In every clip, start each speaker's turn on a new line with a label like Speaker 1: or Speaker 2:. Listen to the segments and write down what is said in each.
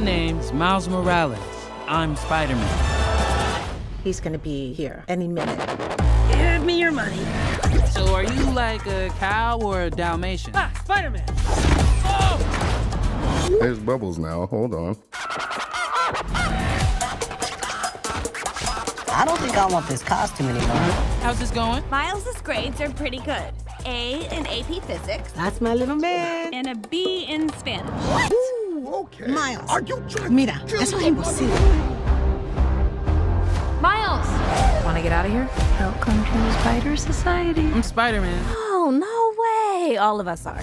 Speaker 1: name's Miles Morales. I'm Spider-Man.
Speaker 2: He's gonna be here any minute. Give me your money.
Speaker 1: So are you like a cow or a Dalmatian?
Speaker 3: Ah, Spider-Man! Oh!
Speaker 4: There's bubbles now. Hold on.
Speaker 5: I don't think I want this costume anymore.
Speaker 1: How's this going?
Speaker 6: Miles' grades are pretty good. A in AP Physics.
Speaker 2: That's my little man.
Speaker 6: And a B in Spanish.
Speaker 2: What?
Speaker 4: Ooh, okay.
Speaker 2: Miles.
Speaker 4: Are you trying
Speaker 2: Mira,
Speaker 4: to
Speaker 2: eso es
Speaker 4: kill
Speaker 2: imposible.
Speaker 6: Miles!
Speaker 7: Want to get out of here? Welcome to the Spider Society.
Speaker 1: I'm Spider-Man.
Speaker 6: Oh, no way. All of us are.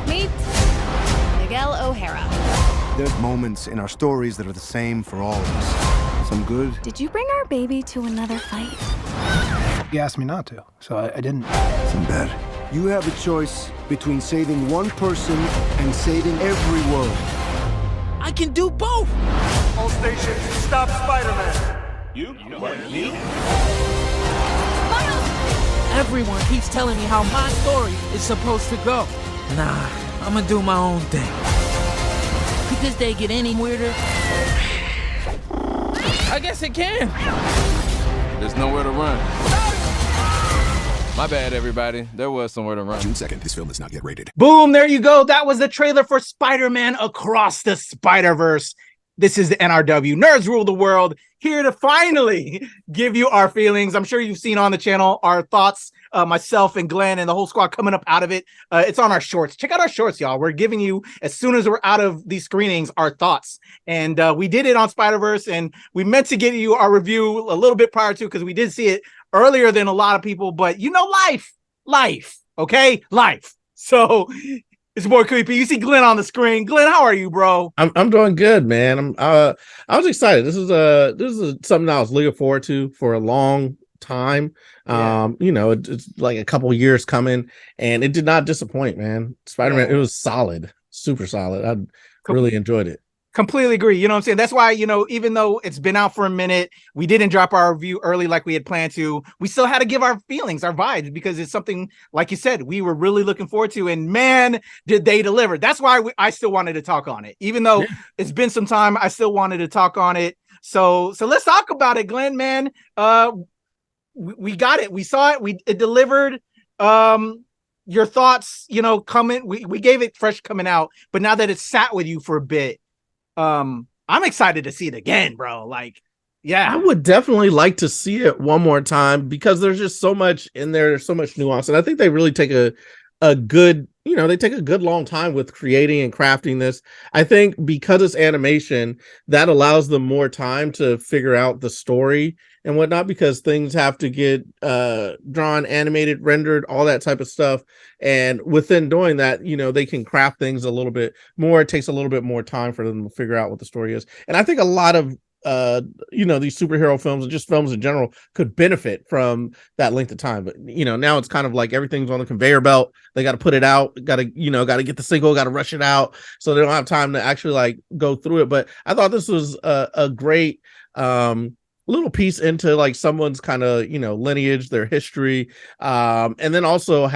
Speaker 6: Meet Miguel O'Hara.
Speaker 8: There's moments in our stories that are the same for all of us. Some good.
Speaker 7: Did you bring our baby to another fight?
Speaker 9: You asked me not to, so I didn't.
Speaker 8: Some bad. You have a choice between saving one person and saving every world.
Speaker 1: I can do both!
Speaker 3: All stations, stop Spider-Man! You? What, me?
Speaker 1: Everyone keeps telling me how my story is supposed to go. Nah, I'm gonna do my own thing. Could this day get any weirder? I guess it can.
Speaker 10: There's nowhere to run. My bad, everybody. There was somewhere to run.
Speaker 11: June 2nd, this film is not yet rated.
Speaker 9: Boom, there you go. That was the trailer for Spider-Man Across the Spider-Verse. This is the NRW, Nerds Rule the World, here to finally give you our feelings. I'm sure you've seen on the channel our thoughts, myself and Glenn and the whole squad coming up out of it. It's on our shorts. Check out our shorts, y'all. We're giving you, as soon as we're out of these screenings, our thoughts. And we did it on Spider-Verse, and we meant to get you our review a little bit prior to, because we did see it earlier than a lot of people. But you know, life, okay? Life. So it's your boy Kuya. You see Glenn on the screen. Glenn, how are you, bro?
Speaker 12: I'm doing good, man. I was excited. This is something I was looking forward to for a long time.
Speaker 9: Yeah.
Speaker 12: You know, it's like a couple years coming, and it did not disappoint, man. Spider-Man, It was solid, super solid. I really enjoyed it.
Speaker 9: Completely agree. You know what I'm saying? That's why, you know, even though it's been out for a minute, we didn't drop our review early like we had planned to. We still had to give our feelings, our vibes, because it's something, like you said, we were really looking forward to. And man, did they deliver. That's why I still wanted to talk on it. Even though it's been some time, I still wanted to talk on it. So let's talk about it, Glenn, man. We got it. We saw it. It delivered. Your thoughts, you know, coming. We gave it fresh coming out, but now that it's sat with you for a bit, I'm excited to see it again, bro. Like, yeah,
Speaker 12: I would definitely like to see it one more time, because there's just so much in there. There's so much nuance, and I think they really take a good, you know, they take a good long time with creating and crafting this. I think because it's animation, that allows them more time to figure out the story and whatnot, because things have to get drawn, animated, rendered, all that type of stuff. And within doing that, you know, they can craft things a little bit more. It takes a little bit more time for them to figure out what the story is. And I think a lot of you know, these superhero films and just films in general could benefit from that length of time. But, you know, now it's kind of like everything's on the conveyor belt. They got to put it out, got to get the signal, got to rush it out, so they don't have time to actually like go through it. But I thought this was a great little piece into like someone's kind of, you know, lineage, their history, and then also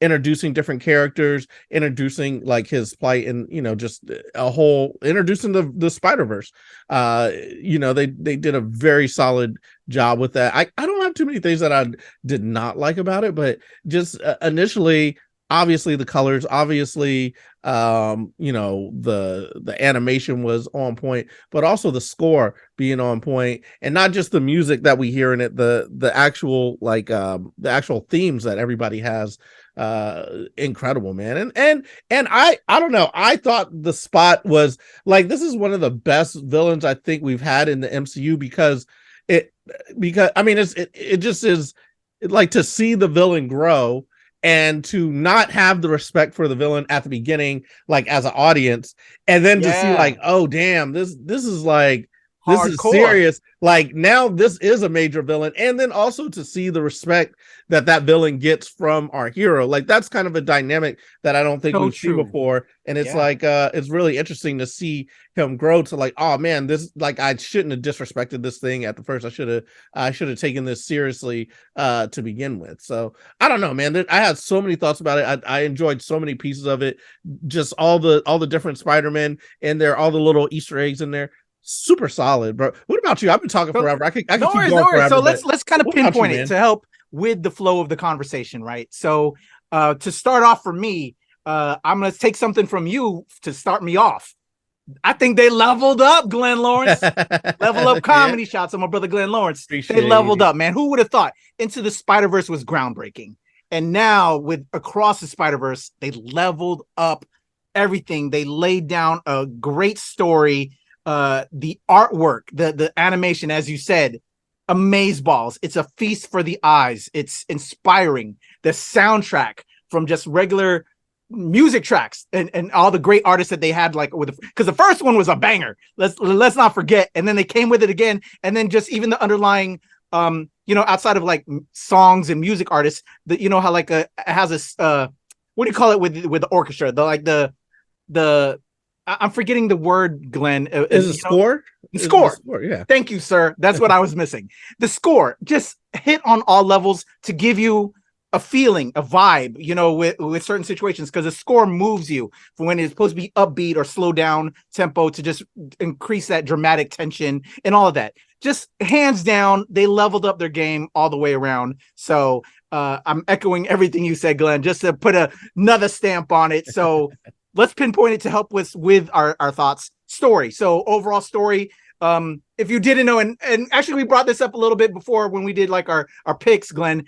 Speaker 12: introducing different characters, introducing like his plight, and, you know, just a whole introducing the Spider-Verse. You know, they did a very solid job with that. I don't have too many things that I did not like about it, but just initially, obviously the colors, obviously you know, the animation was on point, but also the score being on point, and not just the music that we hear in it, the actual like the actual themes that everybody has. Incredible, man. And I don't know, I thought the Spot was like, this is one of the best villains I think we've had in the MCU, because I mean it just is like, to see the villain grow and to not have the respect for the villain at the beginning, like as an audience, and then to see like, oh damn, this is like This is
Speaker 9: Hardcore.
Speaker 12: serious. Like, now this is a major villain. And then also to see the respect that villain gets from our hero. Like, that's kind of a dynamic that I don't think we've seen before. And it's it's really interesting to see him grow to like, oh man, this, like, I shouldn't have disrespected this thing at the first. I should have taken this seriously to begin with. So I don't know, man. I had so many thoughts about it. I enjoyed so many pieces of it. Just all the different Spider-Men in there, all the little Easter eggs in there. Super solid, bro. What about you? I've been talking forever. I could keep going forever.
Speaker 9: So let's kind of pinpoint it to help with the flow of the conversation, right? So to start off for me, I'm gonna take something from you to start me off. I think they leveled up, Glenn Lawrence. Level up comedy shots on my brother Glenn Lawrence. They leveled up, man. Who would have thought? Into the Spider-Verse was groundbreaking, and now with Across the Spider-Verse, they leveled up everything. They laid down a great story. The artwork, the animation, as you said, amazeballs. It's a feast for the eyes. It's inspiring. The soundtrack from just regular music tracks and all the great artists that they had, like with, because the first one was a banger. Let's not forget. And then they came with it again, and then just even the underlying, outside of like songs and music artists, that how like it has a what do you call it with the orchestra? The I'm forgetting the word, Glenn.
Speaker 12: Is it score?
Speaker 9: The score.
Speaker 12: Yeah.
Speaker 9: Thank you, sir. That's what I was missing. The score just hit on all levels to give you a feeling, a vibe, with certain situations, because the score moves you from when it's supposed to be upbeat or slow down tempo to just increase that dramatic tension and all of that. Just hands down, they leveled up their game all the way around. So I'm echoing everything you said, Glenn, just to put another stamp on it. So let's pinpoint it to help with our thoughts. Story. So overall story, if you didn't know, and actually we brought this up a little bit before when we did like our picks, Glenn,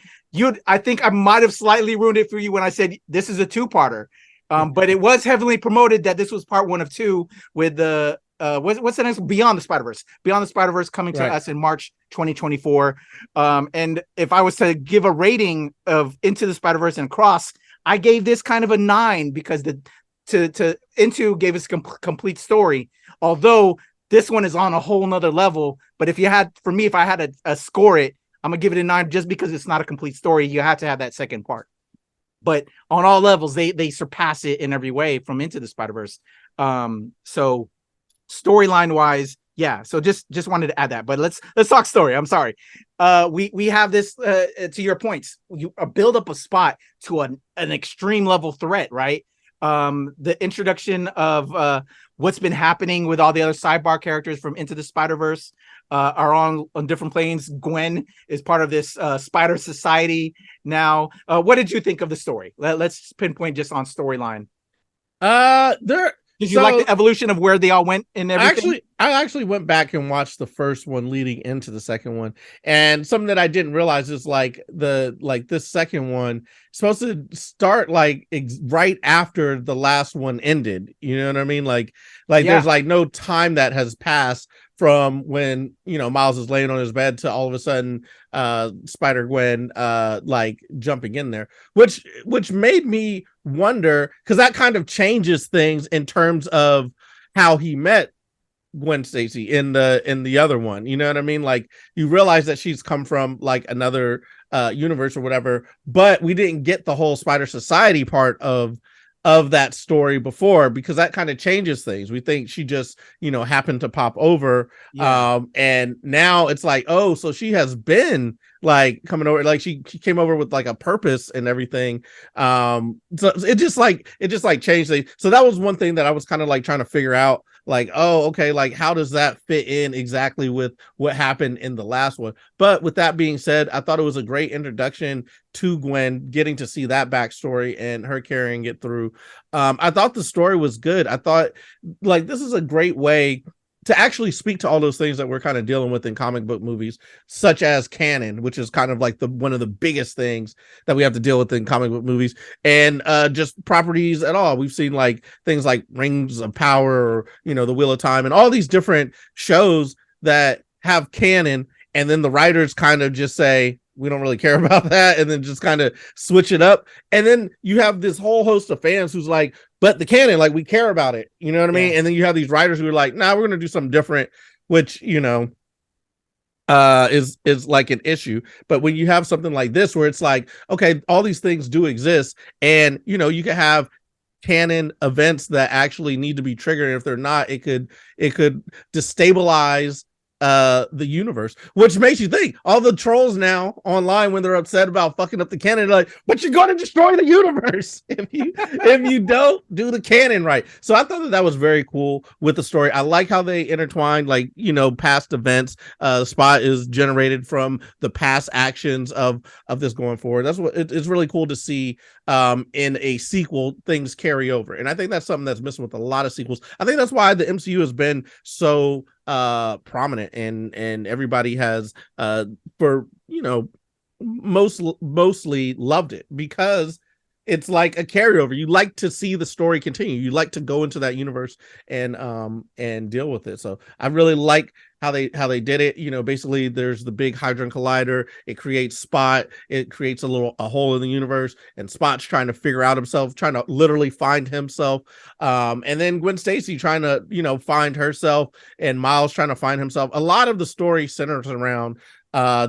Speaker 9: I think I might have slightly ruined it for you when I said this is a two-parter. But it was heavily promoted that this was part 1 of 2 with the what's the next one? Beyond the Spider-Verse coming to us in March 2024. And if I was to give a rating of Into the Spider-Verse and Across, I gave this kind of a 9 because to Into gave us complete story, although this one is on a whole nother level. But if I had to score it, I'm gonna give it a 9 just because it's not a complete story. You have to have that second part. But on all levels, they surpass it in every way from Into the Spider-Verse. So storyline wise, yeah. So just wanted to add that. But let's talk story. I'm sorry. We have this to your points. You build up a spot to an extreme level threat, right? The introduction of what's been happening with all the other sidebar characters from Into the Spider-Verse are on different planes. Gwen is part of this Spider Society now. What did you think of the story? Let's pinpoint just on storyline. Did you like the evolution of where they all went and everything?
Speaker 12: I actually went back and watched the first one leading into the second one, and something that I didn't realize is this second one is supposed to start right after the last one ended. You know what I mean? There's no time that has passed from when Miles is laying on his bed to all of a sudden Spider-Gwen jumping in there, which made me wonder, because that kind of changes things in terms of how he met Gwen Stacy in the other one. You know what I mean? Like, you realize that she's come from like another universe or whatever, but we didn't get the whole Spider Society part of that story before, because that kind of changes things. We think she just happened to pop over, and now it's like, oh, so she has been coming over, she came over with a purpose and everything. So it just changed things. So that was one thing that I was kind of trying to figure out, oh, okay, how does that fit in exactly with what happened in the last one? But with that being said, I thought it was a great introduction to Gwen, getting to see that backstory and her carrying it through. I thought the story was good. I thought this is a great way to actually speak to all those things that we're kind of dealing with in comic book movies, such as canon, which is kind of one of the biggest things that we have to deal with in comic book movies, and just properties at all. We've seen things like Rings of Power, or the Wheel of Time, and all these different shows that have canon, and then the writers kind of just say, we don't really care about that, and then just kind of switch it up. And then you have this whole host of fans who's like, but the canon, we care about it. You know what I mean? And then you have these writers who are like, nah, we're going to do something different. which is like an issue. But when you have something like this where it's like, okay, all these things do exist, and you can have canon events that actually need to be triggered, and if they're not, it could destabilize the universe, which makes you think all the trolls now online, when they're upset about fucking up the canon, like, but you're going to destroy the universe if you don't do the canon right. So I thought that was very cool with the story. I like how they intertwined, like, past events. Spot is generated from the past actions of this going forward. That's what it's really cool to see in a sequel, things carry over. And I think that's something that's missing with a lot of sequels. I think that's why the MCU has been so prominent, and everybody has mostly loved it, because it's like a carryover. You like to see the story continue. You like to go into that universe and deal with it. So I really like how they did it. Basically there's the big Hadron Collider. It creates Spot. It creates a hole in the universe, and Spot's trying to figure out himself, trying to literally find himself. And then Gwen Stacy trying to, find herself, and Miles trying to find himself. A lot of the story centers around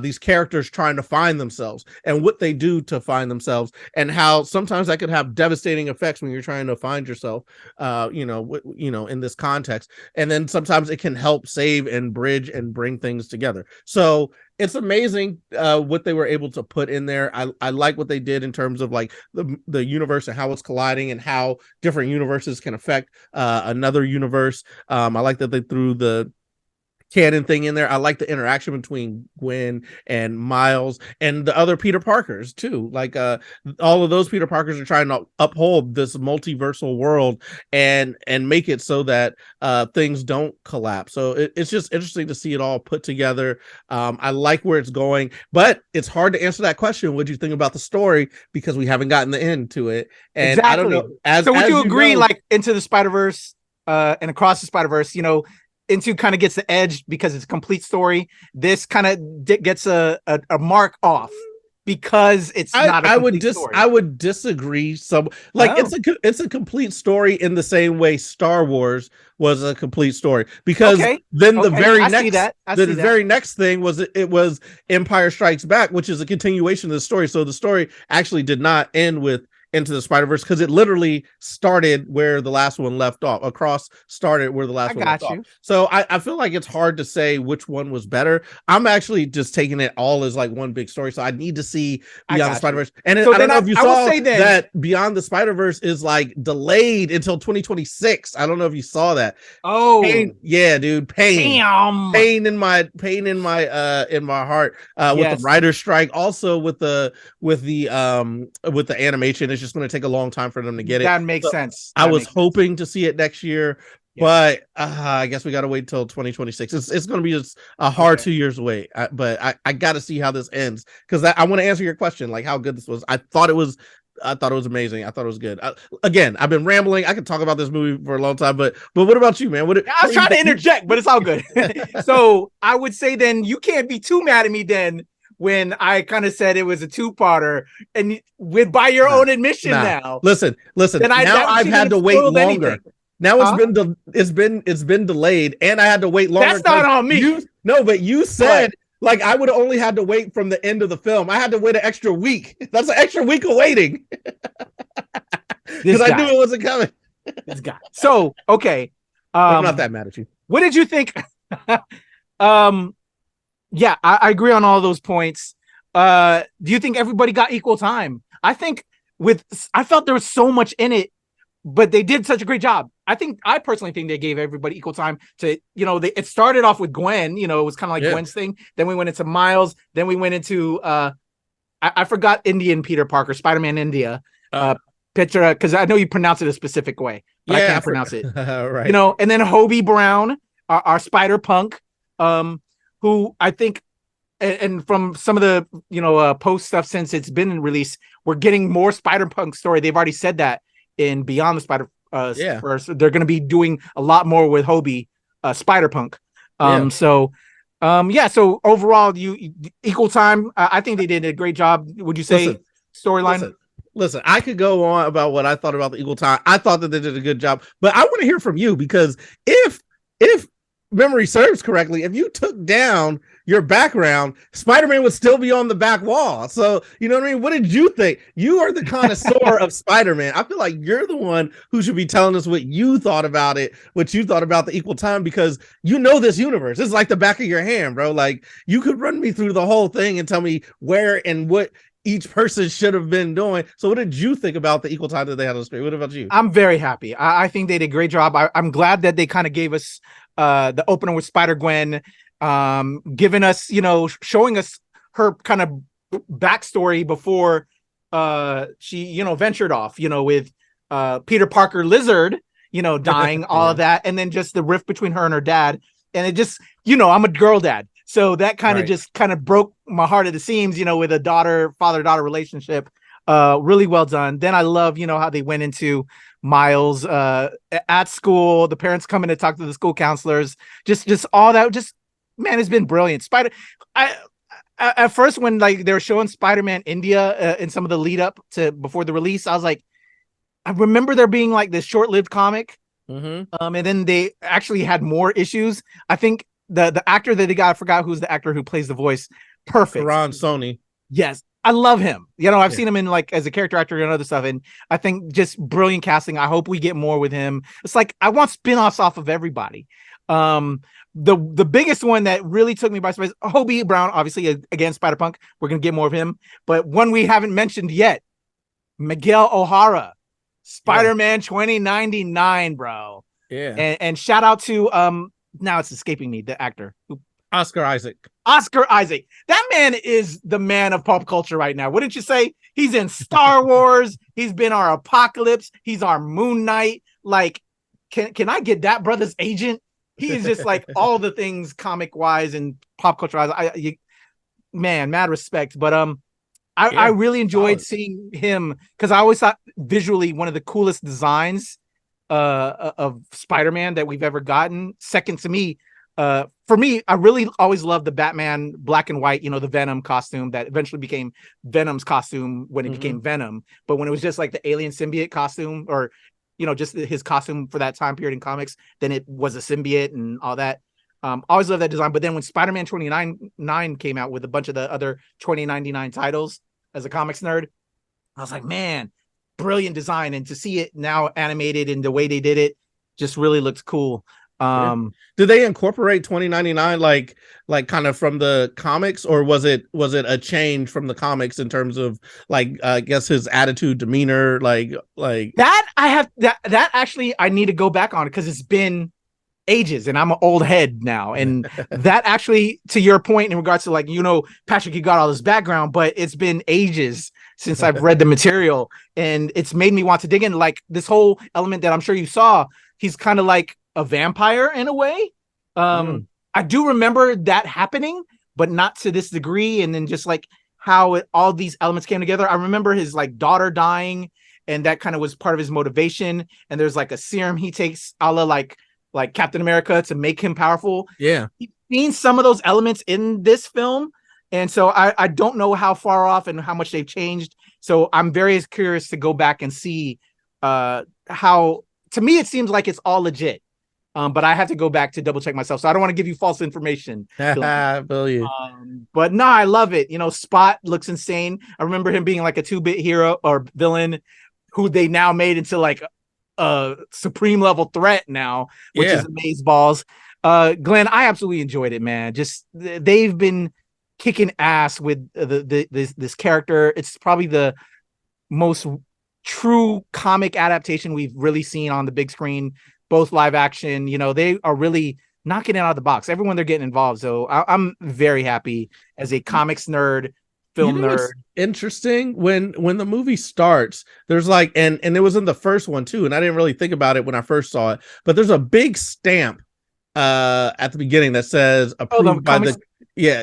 Speaker 12: these characters trying to find themselves and what they do to find themselves, and how sometimes that could have devastating effects when you're trying to find yourself, in this context. And then sometimes it can help save and bridge and bring things together. So it's amazing what they were able to put in there. I like what they did in terms of like the universe and how it's colliding, and how different universes can affect another universe. I like that they threw the canon thing in there. I like the interaction between Gwen and Miles and the other Peter Parkers too. Like all of those Peter Parkers are trying to uphold this multiversal world and make it so that things don't collapse. So it's just interesting to see it all put together. I like where it's going, but it's hard to answer that question. What do you think about the story? Because we haven't gotten the end to it. And exactly. I don't know.
Speaker 9: So would you agree, like Into the Spider-Verse and Across the Spider-Verse, Into kind of gets the edge because it's a complete story. This kind of gets a mark off because it's not a complete story.
Speaker 12: I would disagree. It's a complete story in the same way Star Wars was a complete story, because the very next thing was it was Empire Strikes Back, which is a continuation of the story. So the story actually did not end with Into the Spider-Verse, because it literally started where the last one left off. Across started where the last one left off. So I feel like it's hard to say which one was better. I'm actually just taking it all as like one big story. So I need to see Beyond the Spider-Verse. And so I don't know if you saw that Beyond the Spider-Verse is like delayed until 2026. I don't know if you saw that.
Speaker 9: Oh,
Speaker 12: yeah, dude. Pain in my heart with the writer's strike. Also with the animation. It's just going to take a long time for them to get it.
Speaker 9: That makes sense.
Speaker 12: I was hoping to see it next year, but I guess we got to wait till 2026. It's going to be just a hard 2 years away. But I got to see how this ends, because I want to answer your question, like how good this was. I thought it was amazing. I thought it was good. Again, I've been rambling. I could talk about this movie for a long time, but what about you, man?
Speaker 9: I was trying to interject, but it's all good. So I would say then you can't be too mad at me then when I kind of said it was a two-parter, and by your own admission now.
Speaker 12: Listen. Then I've had to wait longer. Anything. Now it's been delayed, and I had to wait longer.
Speaker 9: That's not on me.
Speaker 12: But you said like I would have only had to wait from the end of the film. I had to wait an extra week. That's an extra week of waiting. Because I knew it wasn't coming.
Speaker 9: This guy. So okay.
Speaker 12: I'm not that mad at you.
Speaker 9: What did you think? Yeah, I agree on all those points. Do you think everybody got equal time? I felt there was so much in it, but they did such a great job. I personally think they gave everybody equal time to, it started off with Gwen, it was kind of like Gwen's thing. Then we went into Miles. Then we went into, I forgot Indian Peter Parker, Spider-Man India picture, because I know you pronounce it a specific way, but I can't pronounce it.
Speaker 12: Right.
Speaker 9: And then Hobie Brown, our Spider-Punk, who I think, and from some of the post stuff since it's been released, we're getting more Spider-Punk story. They've already said that in Beyond the Spider-Verse. They're going to be doing a lot more with Hobie, Spider-Punk. So overall, you equal time. I think they did a great job. Would you say storyline?
Speaker 12: Listen, I could go on about what I thought about the equal time. I thought that they did a good job, but I want to hear from you, because if memory serves correctly, if you took down your background, Spider-Man would still be on the back wall. So, you know what I mean? What did you think? You are the connoisseur of Spider-Man. I feel like you're the one who should be telling us what you thought about it, what you thought about the equal time, because you know this universe. It's like the back of your hand, bro. Like, you could run me through the whole thing and tell me where and what each person should have been doing. So what did you think about the equal time that they had on screen? What about you?
Speaker 9: I'm very happy. I think they did a great job. I'm glad that they kind of gave us the opener with Spider-Gwen, giving us, showing us her kind of backstory before she, ventured off, with Peter Parker Lizard, dying, all of that. And then just the rift between her and her dad. And it just, I'm a girl dad. So that kind of just kind of broke my heart at the seams, with a father-daughter relationship. Really well done. Then I love, how they went into Miles at school, the parents coming to talk to the school counselors, just all that. Just, man, it's been brilliant. At first, when like they were showing Spider-Man India in some of the lead up to before the release, I was like, I remember there being like this short-lived comic. And then they actually had more issues. I think the actor that they got, I forgot who's the actor who plays the voice. Perfect.
Speaker 12: Ron Sony.
Speaker 9: Yes. I love him. I've seen him in like as a character actor and other stuff. And I think just brilliant casting. I hope we get more with him. It's like, I want spin-offs off of everybody. The biggest one that really took me by surprise, Hobie Brown, obviously, again, Spider-Punk. We're going to get more of him. But one we haven't mentioned yet, Miguel O'Hara, Spider-Man 2099, bro.
Speaker 12: Yeah.
Speaker 9: And shout out to, now it's escaping me, the actor.
Speaker 12: Oscar Isaac. That man is the man of pop culture right now. Wouldn't you say? He's in Star Wars. He's been our Apocalypse. He's our Moon Knight. Like, can I get that brother's agent? He is just like all the things comic wise and pop culture wise. Man, mad respect. But I really enjoyed seeing him because I always thought visually one of the coolest designs of Spider-Man that we've ever gotten. Second to me, for me, I really always loved the Batman black and white, the Venom costume that eventually became Venom's costume when it became Venom. But when it was just like the alien symbiote costume or, just his costume for that time period in comics, then it was a symbiote and all that. Always loved that design. But then when Spider-Man 2099 came out with a bunch of the other 2099 titles as a comics nerd, I was like, man, brilliant design. And to see it now animated and the way they did it just really looked cool. Did they incorporate 2099 like kind of from the comics, or was it a change from the comics in terms of like I guess his attitude, demeanor, like
Speaker 9: that? I have that actually I need to go back on it because it's been ages and I'm an old head now. And that actually, to your point in regards to like, Patrick, you got all this background, but it's been ages since I've read the material, and it's made me want to dig in like this whole element that I'm sure you saw. He's kind of like a vampire in a way. I do remember that happening, but not to this degree. And then just like how all these elements came together. I remember his like daughter dying, and that kind of was part of his motivation. And there's like a serum he takes, a la like Captain America, to make him powerful.
Speaker 12: Yeah,
Speaker 9: he's seen some of those elements in this film, and so I don't know how far off and how much they've changed. So I'm very curious to go back and see how. To me, it seems like it's all legit. But I have to go back to double check myself. So I don't want to give you false information.
Speaker 12: But
Speaker 9: no, I love it. Spot looks insane. I remember him being like a 2-bit hero or villain who they now made into like a supreme level threat now, which is amazeballs. Glenn, I absolutely enjoyed it, man. Just they've been kicking ass with this character. It's probably the most true comic adaptation we've really seen on the big screen, both live action. They are really knocking it out of the box. Everyone they're getting involved. So I'm very happy as a comics nerd, film nerd.
Speaker 12: Interesting when the movie starts, there's like, and it was in the first one too, and I didn't really think about it when I first saw it, but there's a big stamp at the beginning that says approved by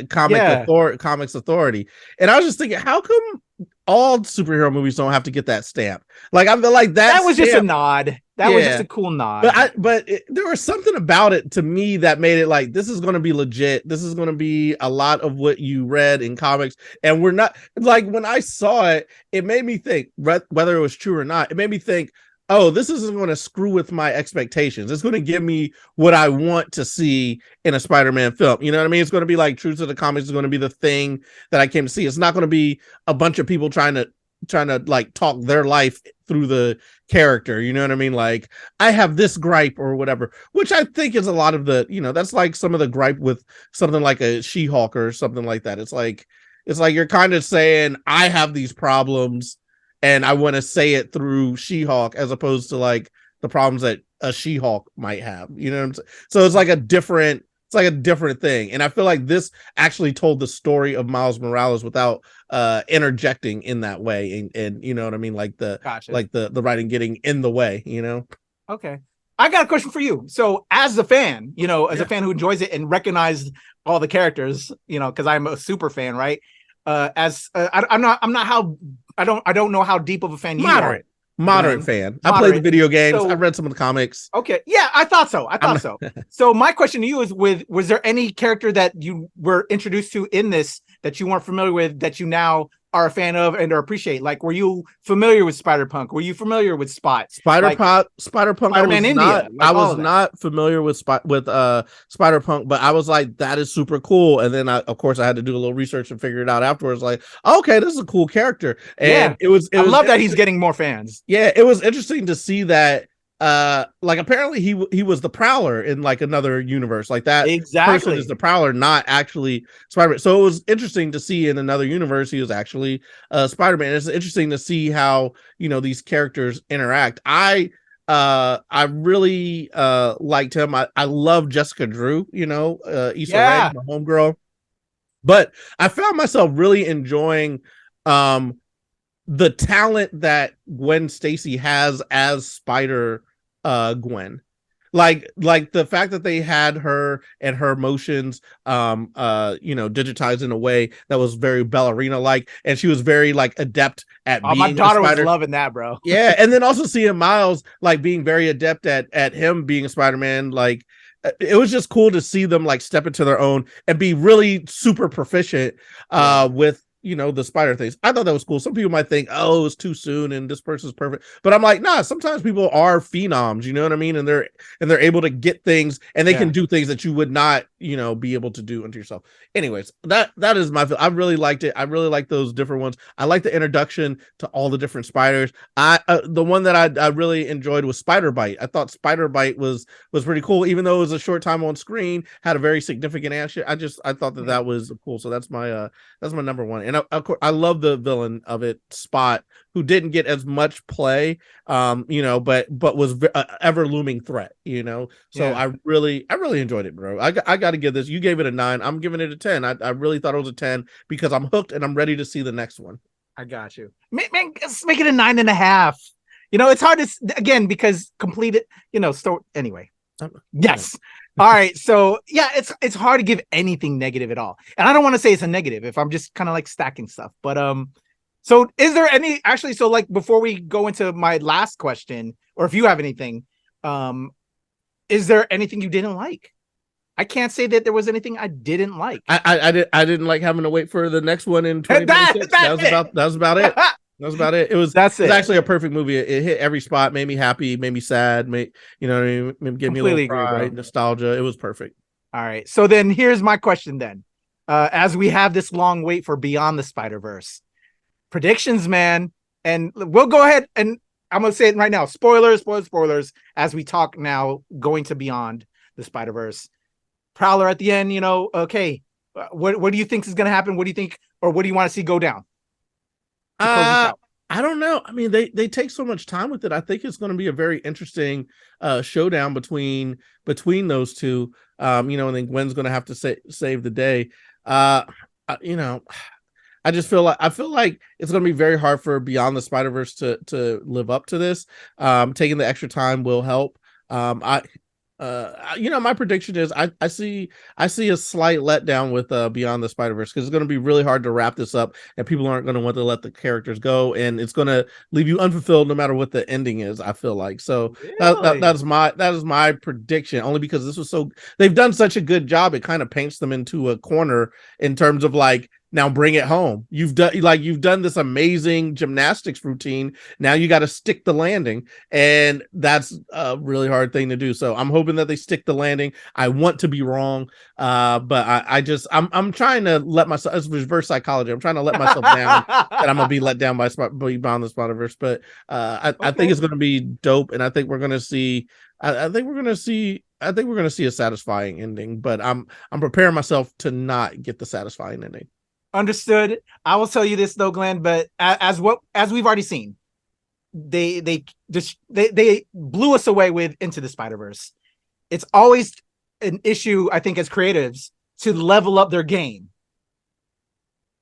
Speaker 12: Comics Authority. And I was just thinking, how come all superhero movies don't have to get that stamp? Like, I feel like that
Speaker 9: was just a nod. That was just a cool nod.
Speaker 12: But there was something about it to me that made it like, this is going to be legit. This is going to be a lot of what you read in comics. And we're not like, when I saw it, it made me think, whether it was true or not, it made me think, oh, this isn't going to screw with my expectations. It's going to give me what I want to see in a Spider-Man film. You know what I mean? It's going to be like true to the comics. Is going to be the thing that I came to see. It's not going to be a bunch of people trying to like talk their life through the character. You know what I mean? Like, I have this gripe or whatever, which I think is a lot of the, that's like some of the gripe with something like a She-Hulk or something like that. It's like you're kind of saying, I have these problems and I want to say it through She-Hulk, as opposed to like the problems that a She-Hulk might have, you know what I'm saying? So it's like a different thing. And I feel like this actually told the story of Miles Morales without interjecting in that way. And you know what I mean? Like the writing getting in the way,
Speaker 9: Okay. I got a question for you. So as a fan, a fan who enjoys it and recognized all the characters, because I'm a super fan, right? I don't know how deep of a fan you are.
Speaker 12: Moderate fan. I played the video games. I read some of the comics.
Speaker 9: Okay. Yeah, I thought so. So my question to you is, was there any character that you were introduced to in this that you weren't familiar with that you now are a fan of and or appreciate? Like, were you familiar with Spider-Punk? Were you familiar with Spot?
Speaker 12: Spider-Punk.
Speaker 9: Spider-Man India.
Speaker 12: I was not familiar with Spider-Punk, but I was like, that is super cool. And then of course I had to do a little research and figure it out afterwards. Like, okay, this is a cool character. And I
Speaker 9: love that he's getting more fans.
Speaker 12: Yeah, it was interesting to see that. Like apparently he was the Prowler in like another universe, like that person is the Prowler, not actually Spider-Man. So it was interesting to see in another universe he was actually Spider-Man. It's interesting to see how these characters interact. I really liked him. I love Jessica Drew, Issa Rae, my homegirl. But I found myself really enjoying the talent that Gwen Stacy has as Spider Gwen. Like the fact that they had her and her motions digitized in a way that was very ballerina like, and she was very like adept at being
Speaker 9: my daughter
Speaker 12: a spider.
Speaker 9: Was loving that, bro.
Speaker 12: Yeah, and then also seeing Miles like being very adept at him being a Spider-Man, like it was just cool to see them like step into their own and be really super proficient with the spider things. I thought that was cool. Some people might think, oh, it was too soon and this person's perfect. But I'm like, nah, sometimes people are phenoms, you know what I mean? And they're able to get things and they can do things that you would not, be able to do unto yourself. Anyways, that is my feel. I really liked it. I really like those different ones. I like the introduction to all the different spiders. The one that I really enjoyed was Spider Bite. I thought Spider Bite was pretty cool, even though it was a short time on screen, had a very significant action. I thought that was cool. So that's my number one. And of course, I love the villain of it, Spot, who didn't get as much play, but was ever looming threat, So I really enjoyed it, bro. I got to give this. You gave it a 9. I'm giving it a 10. I really thought it was a 10 because I'm hooked and I'm ready to see the next one.
Speaker 9: I got you, man. Let's make it a 9.5. It's hard to again because complete it. Anyway. Yes. All right. So yeah, it's hard to give anything negative at all. And I don't want to say it's a negative if I'm just kind of like stacking stuff. But so is there any so like before we go into my last question, or if you have anything, is there anything you didn't like? I can't say that there was anything I didn't like.
Speaker 12: I didn't like having to wait for the next one in 2026. That was about it. That was about it. It was actually a perfect movie. It hit every spot, made me happy, made me sad, gave me a little cry, nostalgia. It was perfect.
Speaker 9: All right. So then here's my question then. As we have this long wait for Beyond the Spider-Verse. Predictions, man. And we'll go ahead and I'm going to say it right now. Spoilers, as we talk now going to Beyond the Spider-Verse. Prowler at the end, okay. What do you think is going to happen? What do you think, or what do you want to see go down?
Speaker 12: I don't know. I mean, they take so much time with it. I think it's going to be a very interesting showdown between those two. And then Gwen's going to have to save the day. I just feel like it's going to be very hard for Beyond the Spider-Verse to live up to this. Taking the extra time will help. My prediction is I see a slight letdown with Beyond the Spider-Verse because it's going to be really hard to wrap this up and people aren't going to want to let the characters go and it's going to leave you unfulfilled no matter what the ending is. I feel like so really? that is my prediction, only because they've done such a good job. It kind of paints them into a corner in terms of like Now bring it home. You've done this amazing gymnastics routine. Now you got to stick the landing, and that's a really hard thing to do. So I'm hoping that they stick the landing. I want to be wrong, but I'm trying to let myself. It's reverse psychology. I'm trying to let myself down that I'm gonna be let down by Beyond the Spider-Verse. But I think it's gonna be dope, and I think we're gonna see. I think we're gonna see a satisfying ending. But I'm preparing myself to not get the satisfying ending.
Speaker 9: Understood. I will tell you this though, Glenn, but as we've already seen, they blew us away with Into the Spider-Verse. It's always an issue, I think, as creatives to level up their game.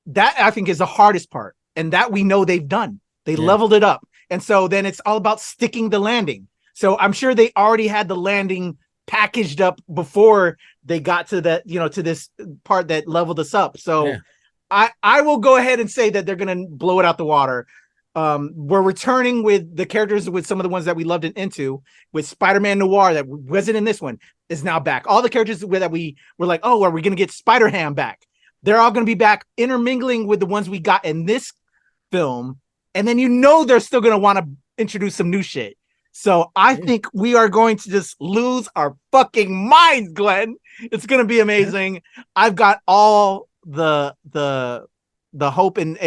Speaker 9: That I think is the hardest part, and that we know they've done. They leveled it up, and so then it's all about sticking the landing. So I'm sure they already had the landing packaged up before they got to that, to this part that leveled us up. So. Yeah. I will go ahead and say that they're going to blow it out the water. We're returning with the characters, with some of the ones that we loved Into, with Spider-Man Noir that wasn't in this one is now back. All the characters that we were like, oh, are we going to get Spider-Ham back? They're all going to be back, intermingling with the ones we got in this film. And then they're still going to want to introduce some new shit. So I think we are going to just lose our fucking minds, Glenn. It's going to be amazing. I've got all the hope and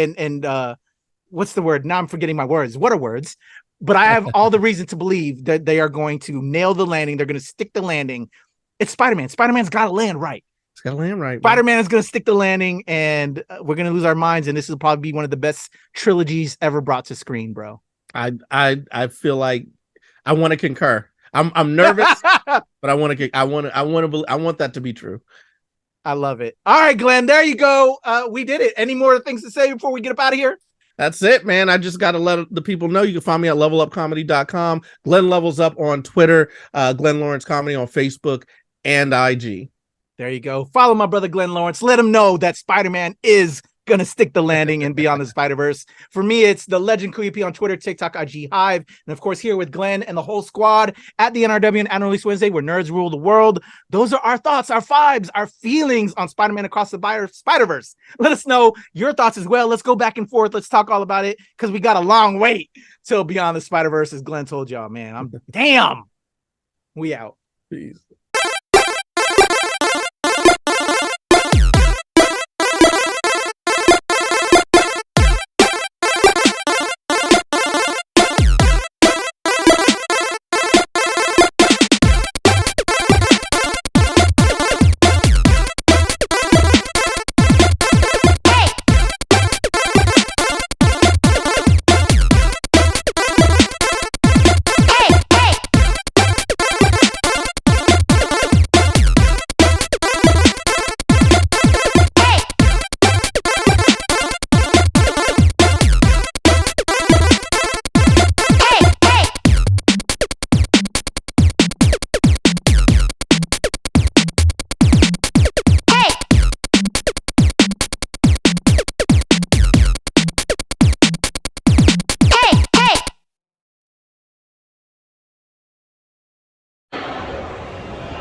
Speaker 9: what's the word? Now I'm forgetting my words. What are words? But I have all the reason to believe that they are going to nail the landing. They're going to stick the landing. It's Spider-Man. Spider-Man's got to land right.
Speaker 12: It's got to land right.
Speaker 9: Spider-Man is going to stick the landing, and we're going to lose our minds. And this will probably be one of the best trilogies ever brought to screen, bro.
Speaker 12: I feel like I want to concur. I'm nervous, but I want that to be true.
Speaker 9: I love it. All right, Glenn, there you go. We did it. Any more things to say before we get up out of here?
Speaker 12: That's it, man. I just got to let the people know you can find me at levelupcomedy.com. Glenn Levels Up on Twitter, Glenn Lawrence Comedy on Facebook and IG.
Speaker 9: There you go. Follow my brother, Glenn Lawrence. Let him know that Spider-Man is going to stick the landing and Beyond the Spider-Verse. For me, it's the Legend Kuya on Twitter, TikTok, IG, Hive. And of course, here with Glenn and the whole squad at the NRW and Annual Release Wednesday, where nerds rule the world. Those are our thoughts, our vibes, our feelings on Spider-Man Across the Spider-Verse. Let us know your thoughts as well. Let's go back and forth. Let's talk all about it, because we got a long wait till Beyond the Spider-Verse, as Glenn told y'all, man. Damn. We out.
Speaker 12: Peace.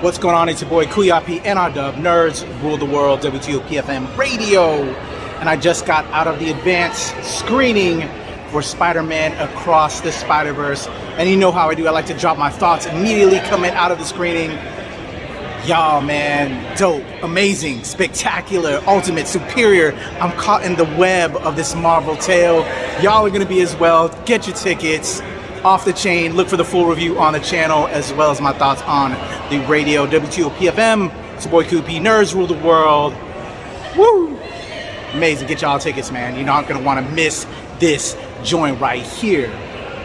Speaker 9: What's going on? It's your boy Kuya, NRW, Nerds Rule the World, WTOP-FM Radio. And I just got out of the advanced screening for Spider-Man Across the Spider-Verse. And you know how I do. I like to drop my thoughts immediately coming out of the screening. Y'all, man, dope, amazing, spectacular, ultimate, superior. I'm caught in the web of this Marvel tale. Y'all are going to be as well. Get your tickets. Off the chain. Look for the full review on the channel, as well as my thoughts on the radio. WTOP-FM. It's your boy Kuya, Nerds Rule the World. Woo! Amazing. Get y'all tickets, man. You're not going to want to miss this joint right here.